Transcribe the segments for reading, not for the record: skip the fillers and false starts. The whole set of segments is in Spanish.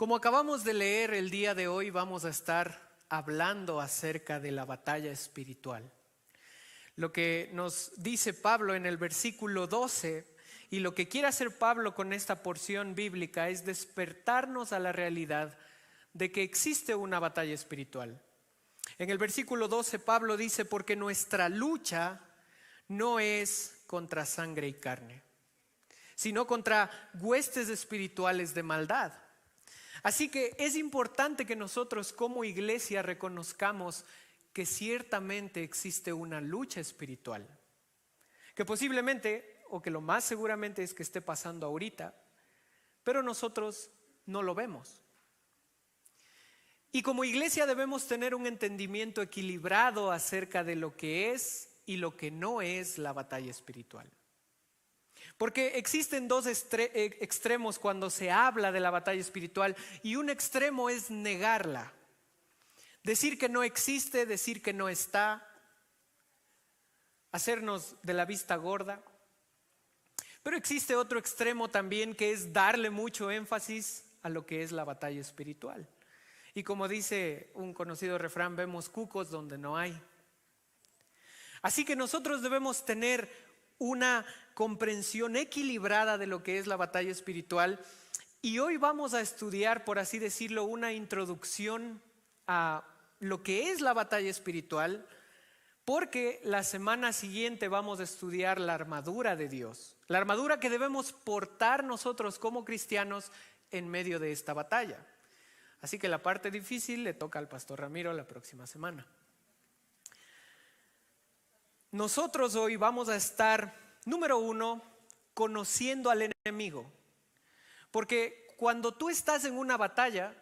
Como acabamos de leer el día de hoy, vamos a estar hablando acerca de la batalla espiritual. Lo que nos dice Pablo en el versículo 12 y lo que quiere hacer Pablo con esta porción bíblica es despertarnos a la realidad de que existe una batalla espiritual. En el versículo 12 Pablo dice: porque nuestra lucha no es contra sangre y carne, sino contra huestes espirituales de maldad. Así que es importante que nosotros como iglesia reconozcamos que ciertamente existe una lucha espiritual, que posiblemente, o que lo más seguramente es que esté pasando ahorita, pero nosotros no lo vemos. Y como iglesia debemos tener un entendimiento equilibrado acerca de lo que es y lo que no es la batalla espiritual. Porque existen dos extremos cuando se habla de la batalla espiritual, y un extremo es negarla, decir que no existe, decir que no está, hacernos de la vista gorda. Pero existe otro extremo también, que es darle mucho énfasis a lo que es la batalla espiritual. Y como dice un conocido refrán, vemos cucos donde no hay. Así que nosotros debemos tener una comprensión equilibrada de lo que es la batalla espiritual. Y hoy vamos a estudiar, por así decirlo, una introducción a lo que es la batalla espiritual, porque la semana siguiente vamos a estudiar la armadura de Dios, la armadura que debemos portar nosotros como cristianos en medio de esta batalla. Así que la parte difícil le toca al pastor Ramiro la próxima semana. Nosotros hoy vamos a estar, número uno, conociendo al enemigo. Porque cuando tú estás en una batalla,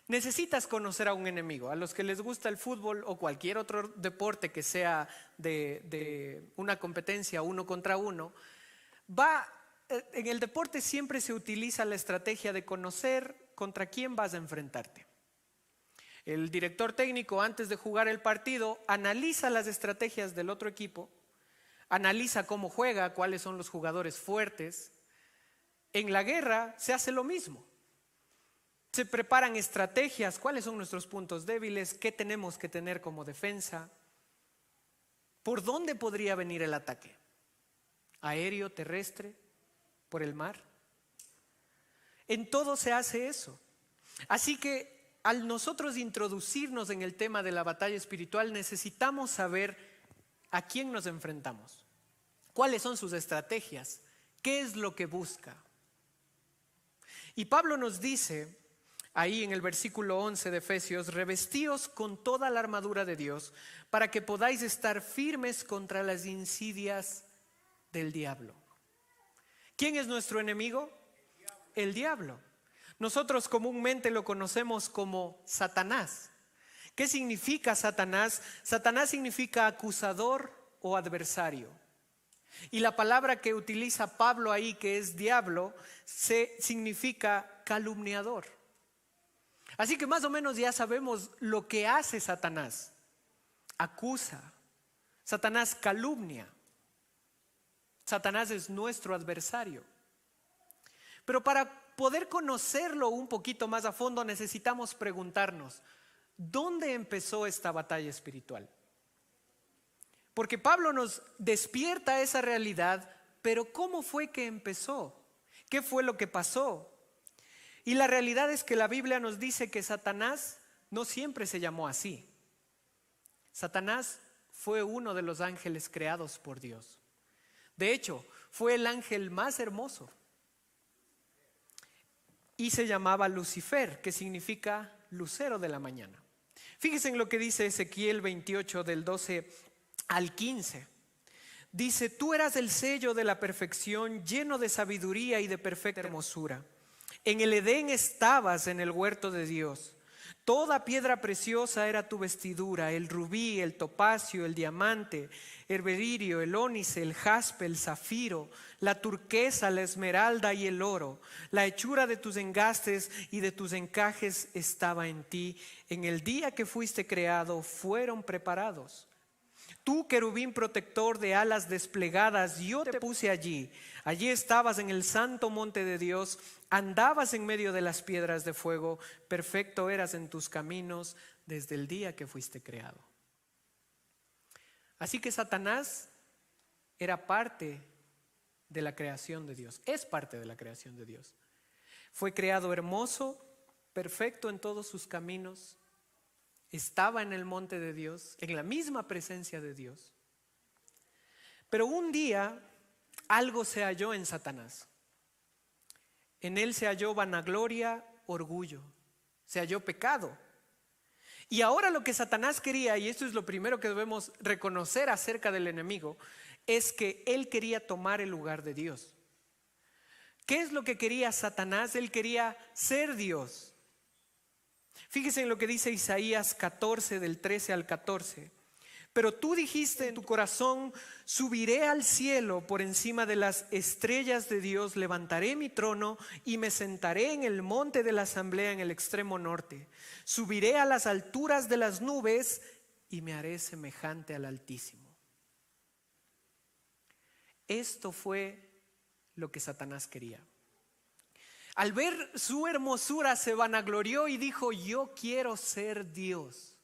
necesitas conocer a un enemigo. A los que les gusta el fútbol o cualquier otro deporte que sea de una competencia 1 contra 1, en el deporte siempre se utiliza la estrategia de conocer contra quién vas a enfrentarte. El director técnico, antes de jugar el partido, analiza las estrategias del otro equipo, analiza cómo juega, cuáles son los jugadores fuertes. En la guerra se hace lo mismo. Se preparan estrategias, cuáles son nuestros puntos débiles, qué tenemos que tener como defensa, por dónde podría venir el ataque, aéreo, terrestre, por el mar. En todo se hace eso. Así que al nosotros introducirnos en el tema de la batalla espiritual, necesitamos saber a quién nos enfrentamos, cuáles son sus estrategias, qué es lo que busca. Y Pablo nos dice ahí en el versículo 11 de Efesios: revestíos con toda la armadura de Dios para que podáis estar firmes contra las insidias del diablo. ¿Quién es nuestro enemigo? El diablo. Nosotros comúnmente lo conocemos como Satanás. ¿Qué significa Satanás? Satanás significa acusador o adversario. Y la palabra que utiliza Pablo ahí, que es diablo, significa calumniador. Así que más o menos ya sabemos lo que hace Satanás. Acusa. Satanás calumnia. Satanás es nuestro adversario. Pero para poder conocerlo un poquito más a fondo, necesitamos preguntarnos: ¿dónde empezó esta batalla espiritual? Porque Pablo nos despierta esa realidad, pero ¿cómo fue que empezó? ¿Qué fue lo que pasó? Y la realidad es que la Biblia nos dice que Satanás no siempre se llamó así. Satanás fue uno de los ángeles creados por Dios. De hecho, fue el ángel más hermoso. Y se llamaba Lucifer, que significa lucero de la mañana. Fíjense en lo que dice Ezequiel 28 del 12 al 15. Dice: tú eras el sello de la perfección, lleno de sabiduría y de perfecta hermosura. En el Edén estabas, en el huerto de Dios. Toda piedra preciosa era tu vestidura: el rubí, el topacio, el diamante, el beririo, el ónice, el jaspe, el zafiro, la turquesa, la esmeralda y el oro. La hechura de tus engastes y de tus encajes estaba en ti. En el día que fuiste creado fueron preparados. Tú, querubín protector de alas desplegadas, yo te puse allí. Allí estabas en el santo monte de Dios, andabas en medio de las piedras de fuego, perfecto eras en tus caminos desde el día que fuiste creado. Así que Satanás era parte de la creación de Dios, es parte de la creación de Dios. Fue creado hermoso, perfecto en todos sus caminos. Estaba en el monte de Dios, en la misma presencia de Dios. Pero un día algo se halló en Satanás. En él se halló vanagloria, orgullo, se halló pecado. Y ahora lo que Satanás quería, y esto es lo primero que debemos reconocer acerca del enemigo, es que él quería tomar el lugar de Dios. ¿Qué es lo que quería Satanás? Él quería ser Dios. Fíjese en lo que dice Isaías 14, del 13 al 14. Pero tú dijiste en tu corazón, subiré al cielo por encima de las estrellas de Dios, levantaré mi trono y me sentaré en el monte de la asamblea en el extremo norte. Subiré a las alturas de las nubes y me haré semejante al Altísimo. Esto fue lo que Satanás quería. Al ver su hermosura se vanaglorió y dijo: yo quiero ser Dios.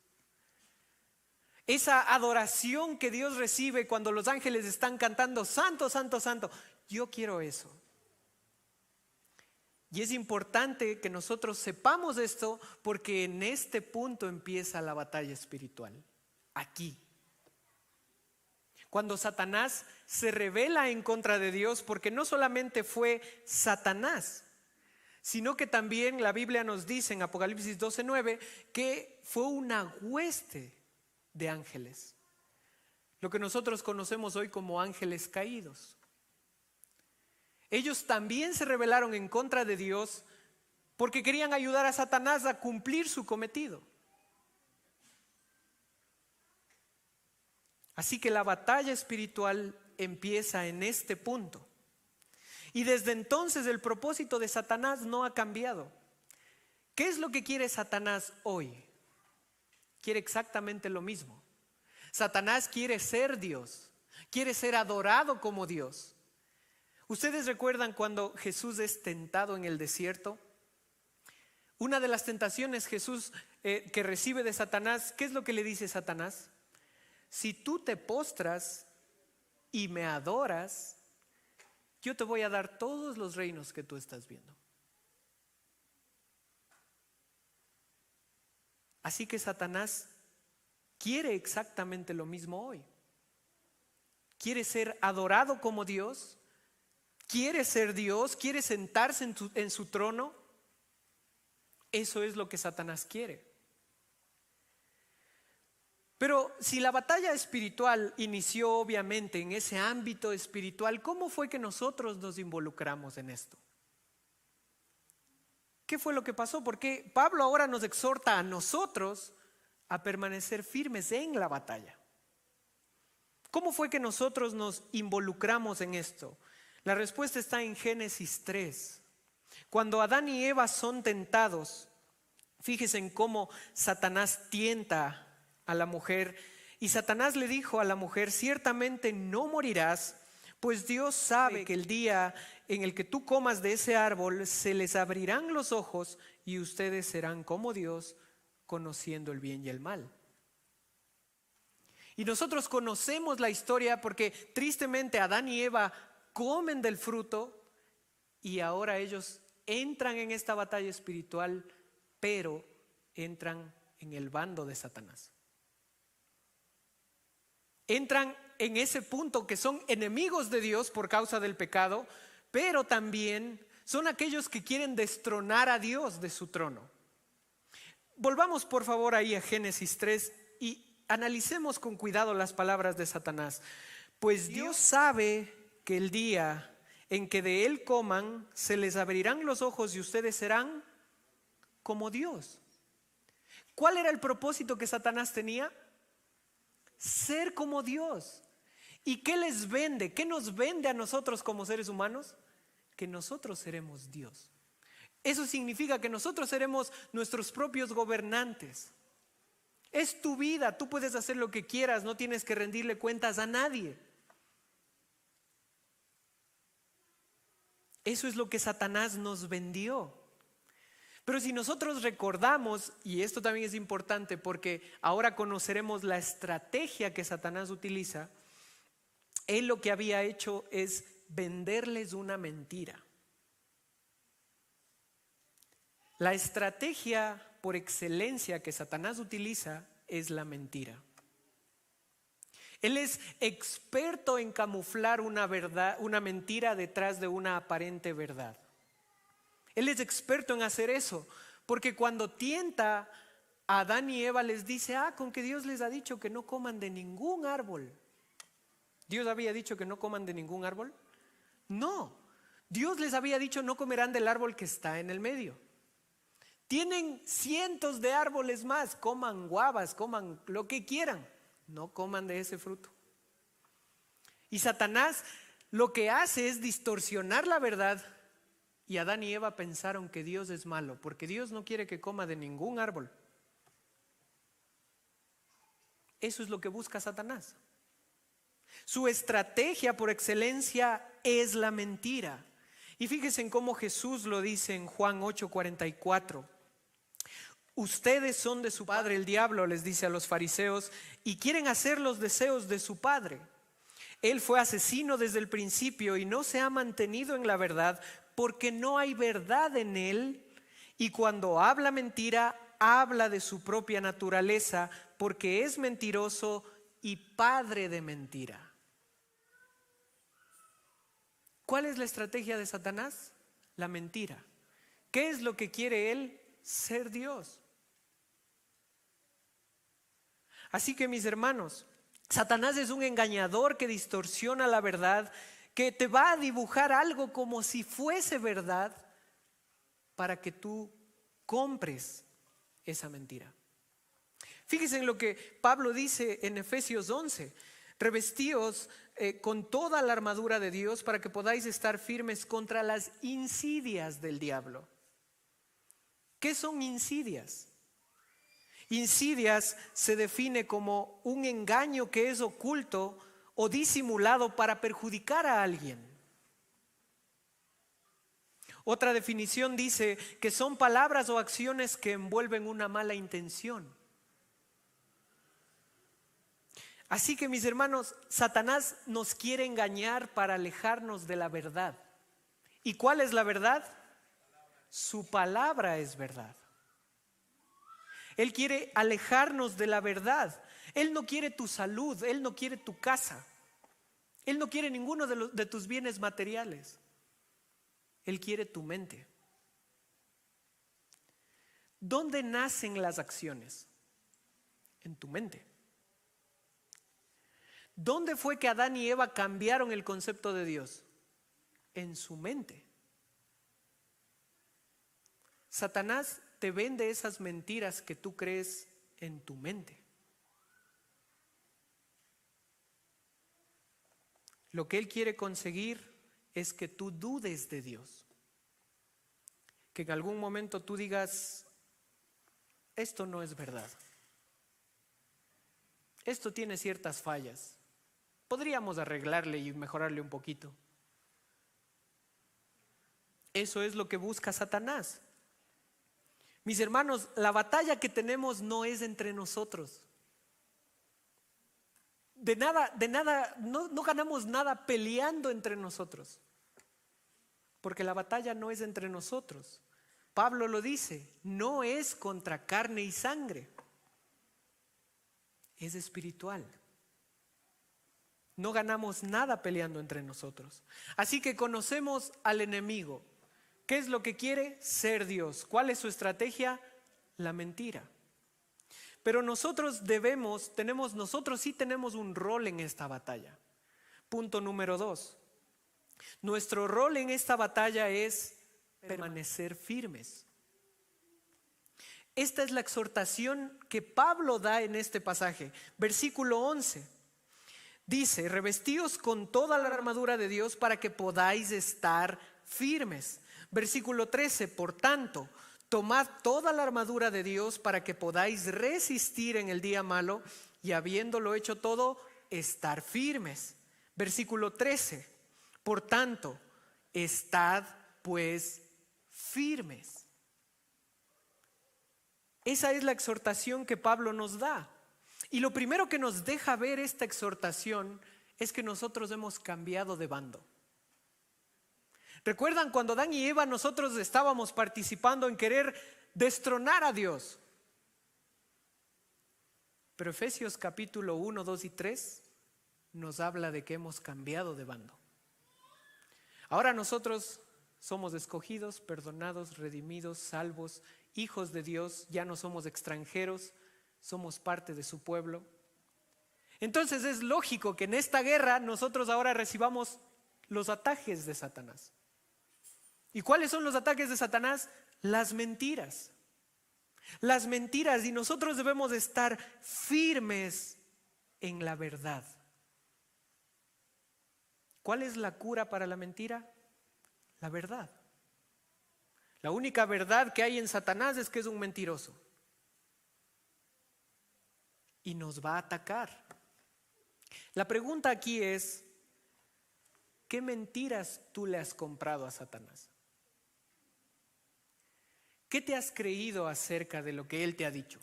Esa adoración que Dios recibe cuando los ángeles están cantando santo, santo, santo, yo quiero eso. Y es importante que nosotros sepamos esto, porque en este punto empieza la batalla espiritual, aquí. Cuando Satanás se rebela en contra de Dios, porque no solamente fue Satanás, sino que también la Biblia nos dice en Apocalipsis 12:9 que fue una hueste de ángeles, lo que nosotros conocemos hoy como ángeles caídos. Ellos también se rebelaron en contra de Dios porque querían ayudar a Satanás a cumplir su cometido. Así que la batalla espiritual empieza en este punto. Y desde entonces el propósito de Satanás no ha cambiado. ¿Qué es lo que quiere Satanás hoy? Quiere exactamente lo mismo. Satanás quiere ser Dios, quiere ser adorado como Dios. ¿Ustedes recuerdan cuando Jesús es tentado en el desierto? Una de las tentaciones Jesús que recibe de Satanás, ¿qué es lo que le dice Satanás? Si tú te postras y me adoras, yo te voy a dar todos los reinos que tú estás viendo. Así que Satanás quiere exactamente lo mismo hoy. Quiere ser adorado como Dios, quiere ser Dios, quiere sentarse en su trono. Eso es lo que Satanás quiere. Pero si la batalla espiritual inició obviamente en ese ámbito espiritual, ¿cómo fue que nosotros nos involucramos en esto? ¿Qué fue lo que pasó? Porque Pablo ahora nos exhorta a nosotros a permanecer firmes en la batalla. ¿Cómo fue que nosotros nos involucramos en esto? La respuesta está en Génesis 3. Cuando Adán y Eva son tentados, fíjense en cómo Satanás tienta a la mujer, y Satanás le dijo a la mujer: ciertamente no morirás, pues Dios sabe que el día en el que tú comas de ese árbol se les abrirán los ojos y ustedes serán como Dios, conociendo el bien y el mal. Y nosotros conocemos la historia porque tristemente Adán y Eva comen del fruto y ahora ellos entran en esta batalla espiritual, pero entran en el bando de Satanás. Entran en ese punto que son enemigos de Dios por causa del pecado, pero también son aquellos que quieren destronar a Dios de su trono. Volvamos por favor ahí a Génesis 3 y analicemos con cuidado las palabras de Satanás. Pues Dios sabe que el día en que de él coman, se les abrirán los ojos y ustedes serán como Dios. ¿Cuál era el propósito que Satanás tenía? Ser como Dios. ¿Y qué les vende? ¿Qué nos vende a nosotros como seres humanos? Que nosotros seremos Dios. Eso significa que nosotros seremos nuestros propios gobernantes. Es tu vida, tú puedes hacer lo que quieras, no tienes que rendirle cuentas a nadie. Eso es lo que Satanás nos vendió. Pero si nosotros recordamos, y esto también es importante porque ahora conoceremos la estrategia que Satanás utiliza, él lo que había hecho es venderles una mentira. La estrategia por excelencia que Satanás utiliza es la mentira. Él es experto en camuflar una verdad, una mentira detrás de una aparente verdad. Él es experto en hacer eso, porque cuando tienta a Adán y Eva les dice, con que Dios les ha dicho que no coman de ningún árbol. ¿Dios había dicho que no coman de ningún árbol? No, Dios les había dicho no comerán del árbol que está en el medio. Tienen cientos de árboles más, coman guavas, coman lo que quieran, no coman de ese fruto. Y Satanás lo que hace es distorsionar la verdad. Y Adán y Eva pensaron que Dios es malo, porque Dios no quiere que coma de ningún árbol. Eso es lo que busca Satanás. Su estrategia por excelencia es la mentira. Y fíjense en cómo Jesús lo dice en Juan 8:44. Ustedes son de su padre el diablo, les dice a los fariseos, y quieren hacer los deseos de su padre. Él fue asesino desde el principio y no se ha mantenido en la verdad porque no hay verdad en él, y cuando habla mentira, habla de su propia naturaleza porque es mentiroso y padre de mentira. ¿Cuál es la estrategia de Satanás? La mentira. ¿Qué es lo que quiere él? Ser Dios. Así que mis hermanos, Satanás es un engañador que distorsiona la verdad, que te va a dibujar algo como si fuese verdad para que tú compres esa mentira. Fíjense en lo que Pablo dice en Efesios 11. Revestíos con toda la armadura de Dios para que podáis estar firmes contra las insidias del diablo. ¿Qué son insidias? Insidias se define como un engaño que es oculto o disimulado para perjudicar a alguien. Otra definición dice que son palabras o acciones que envuelven una mala intención. Así que mis hermanos, Satanás nos quiere engañar para alejarnos de la verdad. ¿Y cuál es la verdad? Su palabra es verdad. Él quiere alejarnos de la verdad. Él no quiere tu salud, Él no quiere tu casa. Él no quiere ninguno de tus bienes materiales. Él quiere tu mente. ¿Dónde nacen las acciones? En tu mente. ¿Dónde fue que Adán y Eva cambiaron el concepto de Dios? En su mente. Satanás te vende esas mentiras que tú crees en tu mente. Lo que él quiere conseguir es que tú dudes de Dios. Que en algún momento tú digas, esto no es verdad. Esto tiene ciertas fallas. Podríamos arreglarle y mejorarle un poquito. Eso es lo que busca Satanás. Mis hermanos, la batalla que tenemos no es entre nosotros. De nada, no ganamos nada peleando entre nosotros. Porque la batalla no es entre nosotros. Pablo lo dice, no es contra carne y sangre. Es espiritual. No ganamos nada peleando entre nosotros. Así que conocemos al enemigo. ¿Qué es lo que quiere? Ser Dios. ¿Cuál es su estrategia? La mentira. Pero nosotros sí tenemos un rol en esta batalla. Punto número 2. Nuestro rol en esta batalla es permanecer firmes. Esta es la exhortación que Pablo da en este pasaje. Versículo 11. Dice, revestíos con toda la armadura de Dios para que podáis estar firmes. Versículo 13, por tanto, Tomad toda la armadura de Dios para que podáis resistir en el día malo y habiéndolo hecho todo, estar firmes. Versículo 13. Por tanto, estad pues firmes. Esa es la exhortación que Pablo nos da. Y lo primero que nos deja ver esta exhortación es que nosotros hemos cambiado de bando. ¿Recuerdan cuando Adán y Eva nosotros estábamos participando en querer destronar a Dios? Pero Efesios capítulo 1, 2 y 3 nos habla de que hemos cambiado de bando. Ahora nosotros somos escogidos, perdonados, redimidos, salvos, hijos de Dios, ya no somos extranjeros, somos parte de su pueblo. Entonces es lógico que en esta guerra nosotros ahora recibamos los ataques de Satanás. ¿Y cuáles son los ataques de Satanás? Las mentiras. Las mentiras, y nosotros debemos estar firmes en la verdad. ¿Cuál es la cura para la mentira? La verdad. La única verdad que hay en Satanás es que es un mentiroso. Y nos va a atacar. La pregunta aquí es, ¿qué mentiras tú le has comprado a Satanás? ¿Qué te has creído acerca de lo que él te ha dicho?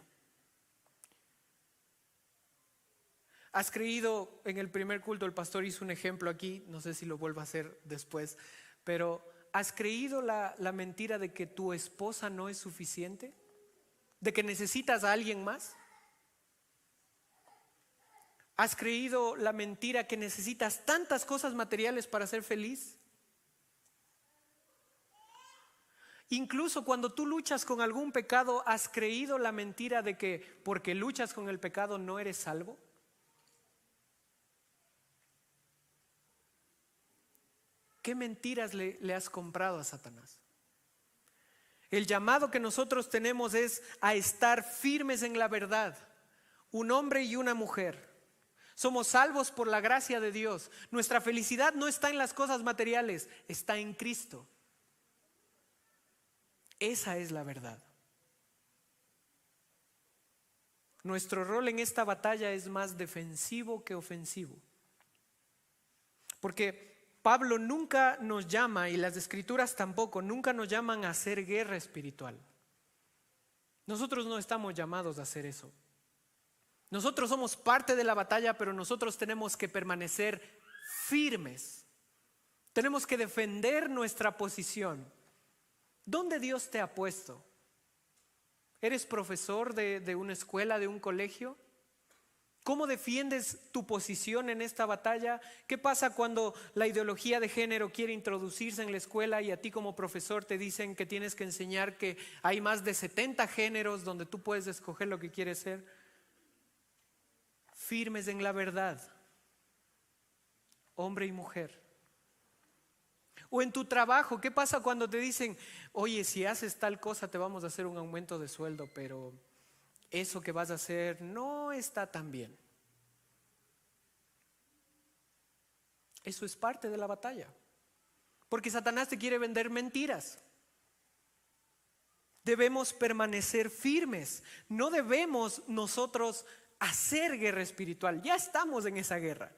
¿Has creído? En el primer culto el pastor hizo un ejemplo aquí, no sé si lo vuelvo a hacer después, pero ¿has creído la mentira de que tu esposa no es suficiente? ¿De que necesitas a alguien más? ¿Has creído la mentira que necesitas tantas cosas materiales para ser feliz? Incluso cuando tú luchas con algún pecado, ¿has creído la mentira de que porque luchas con el pecado no eres salvo? ¿Qué mentiras le has comprado a Satanás? El llamado que nosotros tenemos es a estar firmes en la verdad, un hombre y una mujer. Somos salvos por la gracia de Dios. Nuestra felicidad no está en las cosas materiales, está en Cristo. Esa es la verdad. Nuestro rol en esta batalla es más defensivo que ofensivo. Porque Pablo nunca nos llama, y las Escrituras tampoco, nunca nos llaman a hacer guerra espiritual. Nosotros no estamos llamados a hacer eso. Nosotros somos parte de la batalla, pero nosotros tenemos que permanecer firmes. Tenemos que defender nuestra posición. ¿Dónde Dios te ha puesto? ¿Eres profesor de una escuela, de un colegio? ¿Cómo defiendes tu posición en esta batalla? ¿Qué pasa cuando la ideología de género quiere introducirse en la escuela y a ti como profesor te dicen que tienes que enseñar que hay más de 70 géneros donde tú puedes escoger lo que quieres ser? Firmes en la verdad, hombre y mujer. O en tu trabajo, ¿qué pasa cuando te dicen, oye, si haces tal cosa te vamos a hacer un aumento de sueldo, pero eso que vas a hacer no está tan bien? Eso es parte de la batalla, porque Satanás te quiere vender mentiras. Debemos permanecer firmes, no debemos nosotros hacer guerra espiritual, ya estamos en esa guerra.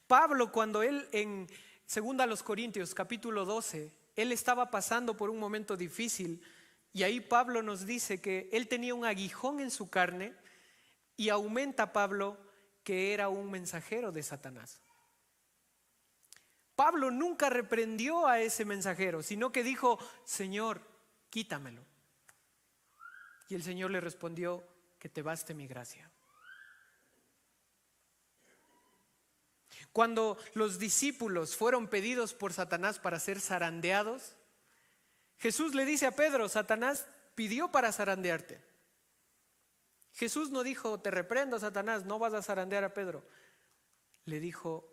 Pablo, cuando él en 2 Corintios capítulo 12, él estaba pasando por un momento difícil, y ahí Pablo nos dice que él tenía un aguijón en su carne, y aumenta Pablo que era un mensajero de Satanás. Pablo nunca reprendió a ese mensajero, sino que dijo, Señor, quítamelo. Y el Señor le respondió, que te baste mi gracia. Cuando los discípulos fueron pedidos por Satanás para ser zarandeados, Jesús le dice a Pedro, Satanás pidió para zarandearte. Jesús no dijo, te reprendo, Satanás, no vas a zarandear a Pedro. Le dijo,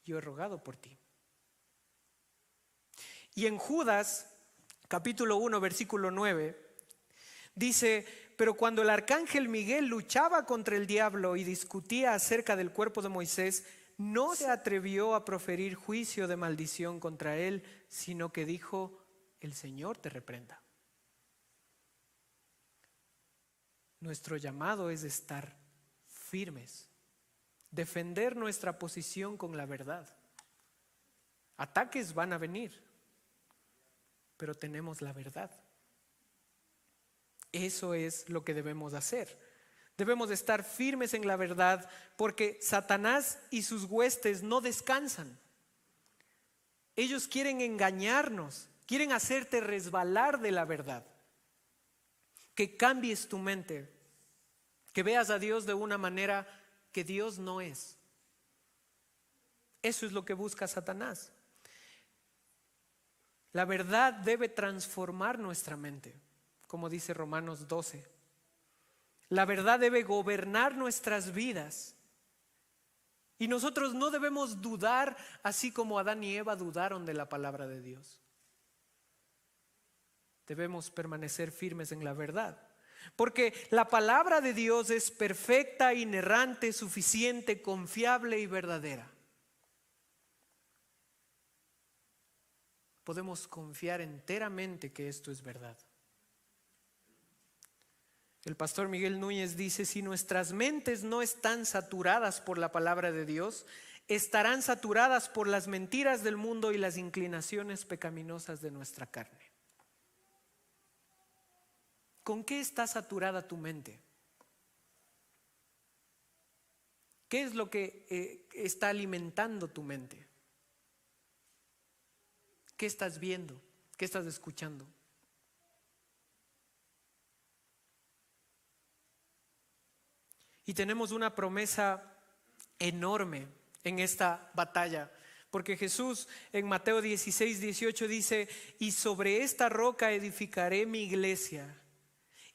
yo he rogado por ti. Y en Judas, capítulo 1, versículo 9, dice, pero cuando el arcángel Miguel luchaba contra el diablo y discutía acerca del cuerpo de Moisés, no se atrevió a proferir juicio de maldición contra él, sino que dijo, el Señor te reprenda. Nuestro llamado es estar firmes, defender nuestra posición con la verdad. Ataques van a venir, pero tenemos la verdad. Eso es lo que debemos hacer. Debemos estar firmes en la verdad, porque Satanás y sus huestes no descansan. Ellos quieren engañarnos, quieren hacerte resbalar de la verdad. Que cambies tu mente, que veas a Dios de una manera que Dios no es. Eso es lo que busca Satanás. La verdad debe transformar nuestra mente, como dice Romanos 12. La verdad debe gobernar nuestras vidas. Y nosotros no debemos dudar, así como Adán y Eva dudaron de la palabra de Dios. Debemos permanecer firmes en la verdad, porque la palabra de Dios es perfecta, inerrante, suficiente, confiable y verdadera. Podemos confiar enteramente que esto es verdad. El pastor Miguel Núñez dice: si nuestras mentes no están saturadas por la palabra de Dios, estarán saturadas por las mentiras del mundo y las inclinaciones pecaminosas de nuestra carne. ¿Con qué está saturada tu mente? ¿Qué es lo que está alimentando tu mente? ¿Qué estás viendo? ¿Qué estás escuchando? Y tenemos una promesa enorme en esta batalla, porque Jesús en Mateo 16:18 dice: y sobre esta roca edificaré mi iglesia,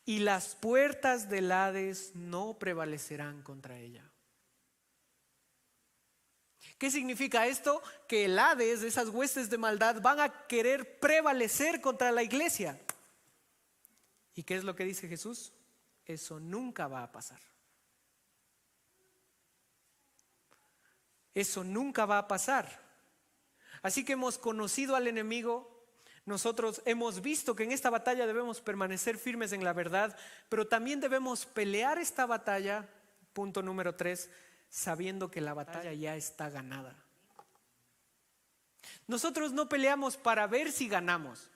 y las puertas del Hades no prevalecerán contra ella. ¿Qué significa esto? Que el Hades, esas huestes de maldad, van a querer prevalecer contra la iglesia. ¿Y qué es lo que dice Jesús? Eso nunca va a pasar. Eso nunca va a pasar. Así que hemos conocido al enemigo. Nosotros hemos visto que en esta batalla debemos permanecer firmes en la verdad, pero también debemos pelear esta batalla, punto número 3, sabiendo que la batalla ya está ganada. Nosotros no peleamos para ver si ganamos.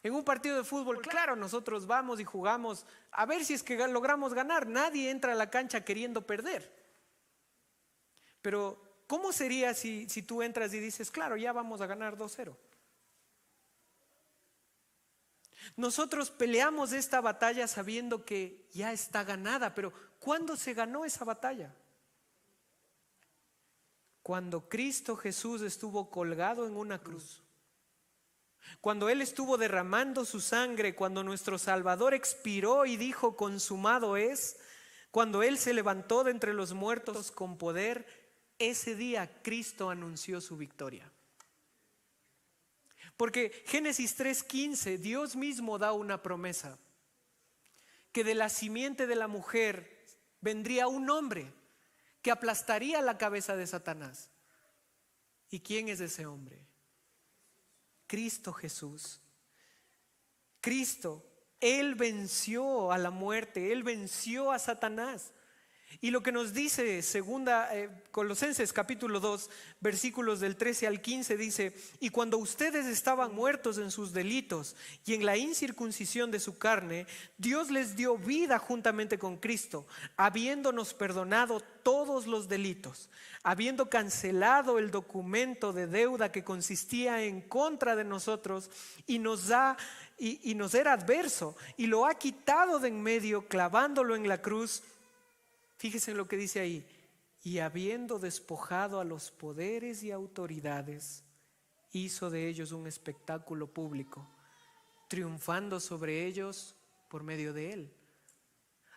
En un partido de fútbol, claro, nosotros vamos y jugamos a ver si es que logramos ganar. Nadie entra a la cancha queriendo perder. Pero ¿cómo sería si tú entras y dices: claro, ya vamos a ganar 2-0? Nosotros peleamos esta batalla sabiendo que ya está ganada, pero ¿cuándo se ganó esa batalla? Cuando Cristo Jesús estuvo colgado en una cruz. Cuando Él estuvo derramando su sangre, cuando nuestro Salvador expiró y dijo: consumado es. Cuando Él se levantó de entre los muertos con poder, ese día Cristo anunció su victoria. Porque Génesis 3:15, Dios mismo da una promesa: que de la simiente de la mujer vendría un hombre que aplastaría la cabeza de Satanás. ¿Y quién es ese hombre? Cristo Jesús. Cristo, Él venció a la muerte, Él venció a Satanás. Y lo que nos dice Colosenses capítulo 2, versículos del 13 al 15 dice: y cuando ustedes estaban muertos en sus delitos y en la incircuncisión de su carne, Dios les dio vida juntamente con Cristo, habiéndonos perdonado todos los delitos, habiendo cancelado el documento de deuda que consistía en contra de nosotros y nos era adverso, y lo ha quitado de en medio, clavándolo en la cruz. Fíjense en lo que dice ahí: y habiendo despojado a los poderes y autoridades, hizo de ellos un espectáculo público, triunfando sobre ellos por medio de Él.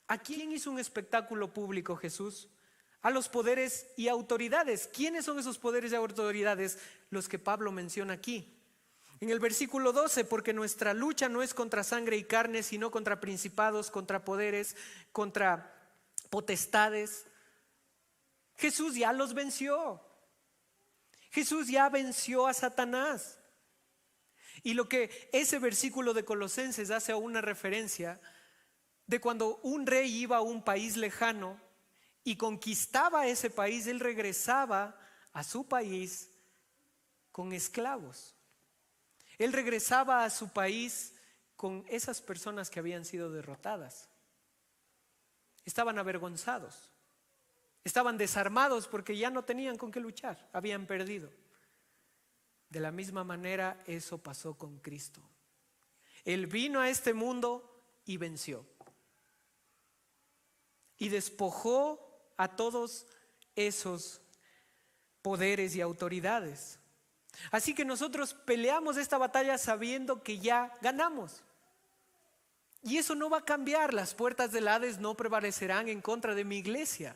¿A quién hizo un espectáculo público Jesús? A los poderes y autoridades. ¿Quiénes son esos poderes y autoridades? Los que Pablo menciona aquí. En el versículo 12, porque nuestra lucha no es contra sangre y carne, sino contra principados, contra poderes, contra potestades. Jesús ya los venció. Jesús ya venció a Satanás. Y lo que ese versículo de Colosenses hace a una referencia de cuando un rey iba a un país lejano y conquistaba ese país, él regresaba a su país con esclavos. Él regresaba a su país con esas personas que habían sido derrotadas. Estaban avergonzados, estaban desarmados porque ya no tenían con qué luchar, habían perdido. De la misma manera eso pasó con Cristo. Él vino a este mundo y venció. Y despojó a todos esos poderes y autoridades. Así que nosotros peleamos esta batalla sabiendo que ya ganamos. Y eso no va a cambiar. Las puertas del Hades no prevalecerán en contra de mi iglesia.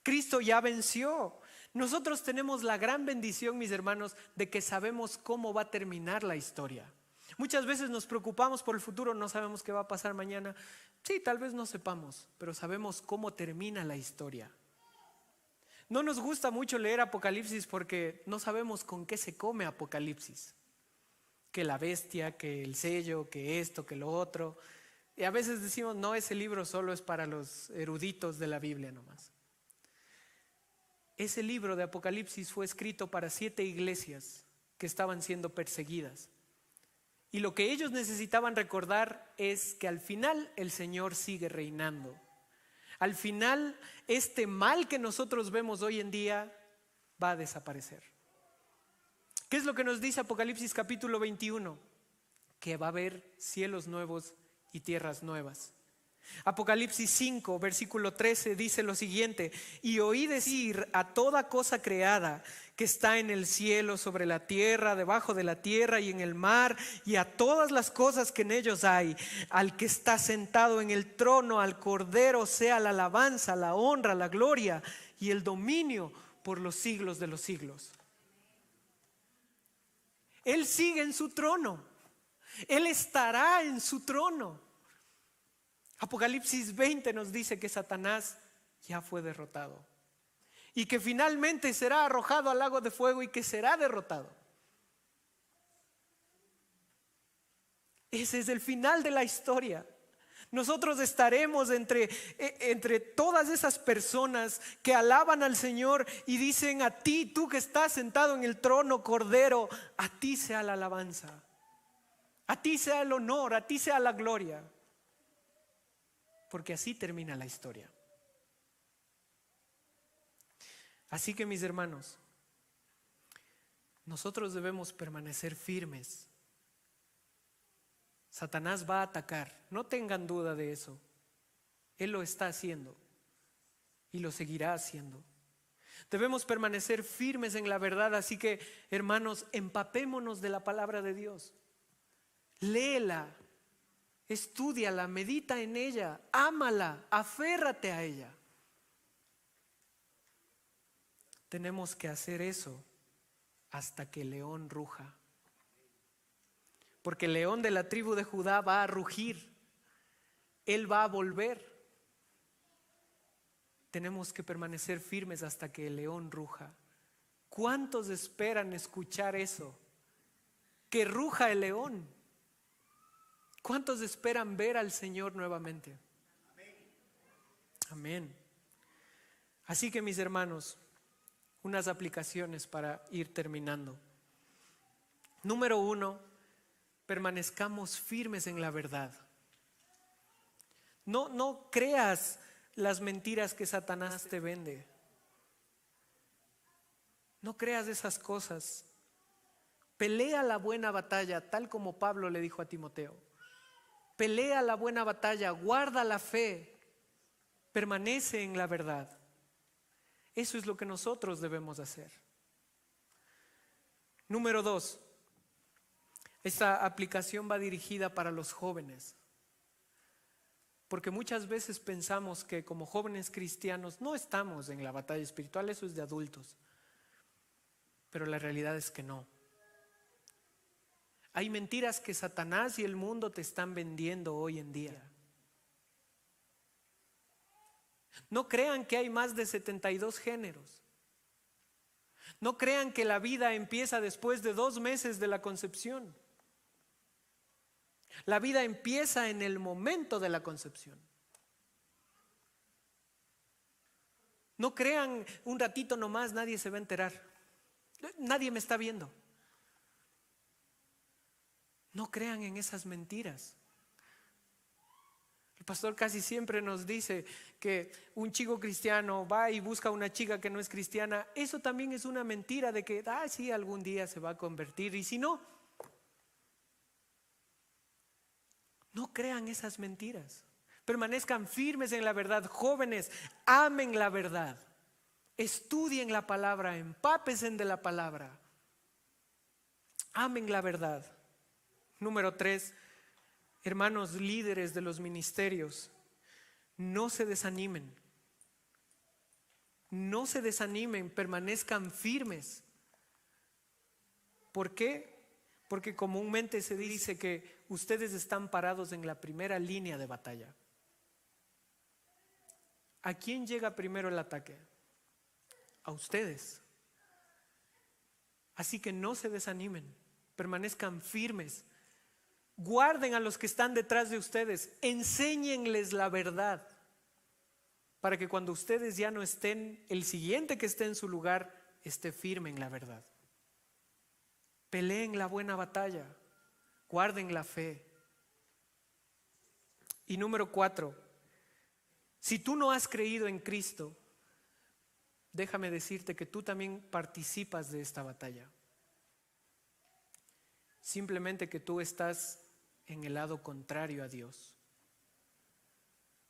Cristo ya venció. Nosotros tenemos la gran bendición, mis hermanos, de que sabemos cómo va a terminar la historia. Muchas veces nos preocupamos por el futuro, no sabemos qué va a pasar mañana. Sí, tal vez no sepamos, pero sabemos cómo termina la historia. No nos gusta mucho leer Apocalipsis porque no sabemos con qué se come Apocalipsis. Que la bestia, que el sello, que esto, que lo otro. Y a veces decimos, no, ese libro solo es para los eruditos de la Biblia nomás. Ese libro de Apocalipsis fue escrito para 7 iglesias que estaban siendo perseguidas. Y lo que ellos necesitaban recordar es que al final el Señor sigue reinando. Al final este mal que nosotros vemos hoy en día va a desaparecer. ¿Qué es lo que nos dice Apocalipsis capítulo 21? Que va a haber cielos nuevos y tierras nuevas. Apocalipsis 5, versículo 13 dice lo siguiente: y oí decir a toda cosa creada que está en el cielo, sobre la tierra, debajo de la tierra y en el mar, y a todas las cosas que en ellos hay, al que está sentado en el trono, al Cordero, sea la alabanza, la honra, la gloria y el dominio por los siglos de los siglos. Él sigue en su trono, Él estará en su trono. Apocalipsis 20 nos dice que Satanás ya fue derrotado y que finalmente será arrojado al lago de fuego y que será derrotado. Ese es el final de la historia. Nosotros estaremos entre todas esas personas que alaban al Señor y dicen: a ti, tú que estás sentado en el trono, Cordero, a ti sea la alabanza, a ti sea el honor, a ti sea la gloria. Porque así termina la historia. Así que, mis hermanos, nosotros debemos permanecer firmes. Satanás va a atacar, no tengan duda de eso. Él lo está haciendo y lo seguirá haciendo. Debemos permanecer firmes en la verdad. Así que, hermanos, empapémonos de la palabra de Dios. Léela, estúdiala, medita en ella, ámala, aférrate a ella. Tenemos que hacer eso hasta que el león ruja. Porque el león de la tribu de Judá va a rugir. Él va a volver. Tenemos que permanecer firmes hasta que el león ruja. ¿Cuántos esperan escuchar eso? Que ruja el león. ¿Cuántos esperan ver al Señor nuevamente? Amén. Así que, mis hermanos, unas aplicaciones para ir terminando. Número 1, permanezcamos firmes en la verdad. No creas las mentiras que Satanás te vende. No creas esas cosas. Pelea la buena batalla, tal como Pablo le dijo a Timoteo. Pelea la buena batalla, guarda la fe, permanece en la verdad. Eso es lo que nosotros debemos hacer. Número 2, esta aplicación va dirigida para los jóvenes. Porque muchas veces pensamos que como jóvenes cristianos no estamos en la batalla espiritual, eso es de adultos. Pero la realidad es que no. Hay mentiras que Satanás y el mundo te están vendiendo hoy en día. No crean que hay más de 72 géneros. No crean que la vida empieza después de 2 meses de la concepción. La vida empieza en el momento de la concepción. No crean un ratito nomás, nadie se va a enterar. Nadie me está viendo. No crean en esas mentiras. El pastor casi siempre nos dice que un chico cristiano va y busca a una chica que no es cristiana. Eso también es una mentira de que, sí, algún día se va a convertir. Y si no, no crean esas mentiras. Permanezcan firmes en la verdad. Jóvenes, amen la verdad. Estudien la palabra, empápense de la palabra. Amen la verdad. Número 3, hermanos líderes de los ministerios, no se desanimen. No se desanimen, permanezcan firmes. ¿Por qué? Porque comúnmente se dice que ustedes están parados en la primera línea de batalla. ¿A quién llega primero el ataque? A ustedes. Así que no se desanimen, permanezcan firmes. Guarden a los que están detrás de ustedes, enséñenles la verdad, para que cuando ustedes ya no estén, el siguiente que esté en su lugar esté firme en la verdad. Peleen la buena batalla, guarden la fe. Y número 4, si tú no has creído en Cristo, déjame decirte que tú también participas de esta batalla. Simplemente que tú estás en el lado contrario a Dios.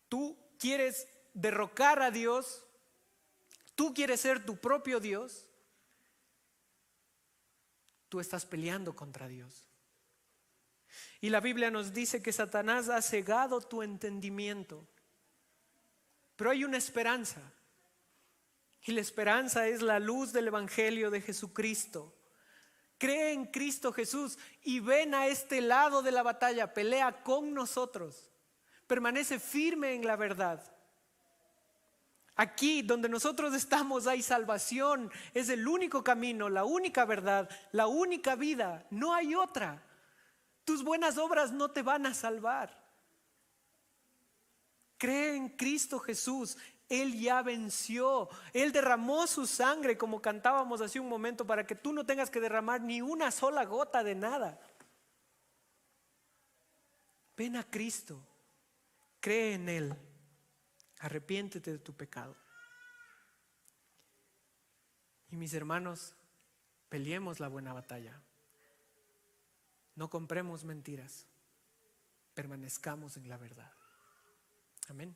Tú quieres derrocar a Dios, tú quieres ser tu propio Dios, tú estás peleando contra Dios. Y la Biblia nos dice que Satanás ha cegado tu entendimiento, pero hay una esperanza, y la esperanza es la luz del Evangelio de Jesucristo. Cree en Cristo Jesús y ven a este lado de la batalla, pelea con nosotros, permanece firme en la verdad. Aquí donde nosotros estamos hay salvación, es el único camino, la única verdad, la única vida, no hay otra. Tus buenas obras no te van a salvar. Cree en Cristo Jesús. Él ya venció, Él derramó su sangre, como cantábamos hace un momento, para que tú no tengas que derramar ni una sola gota de nada. Ven a Cristo, cree en Él, arrepiéntete de tu pecado. Y mis hermanos, peleemos la buena batalla. No compremos mentiras, permanezcamos en la verdad. Amén.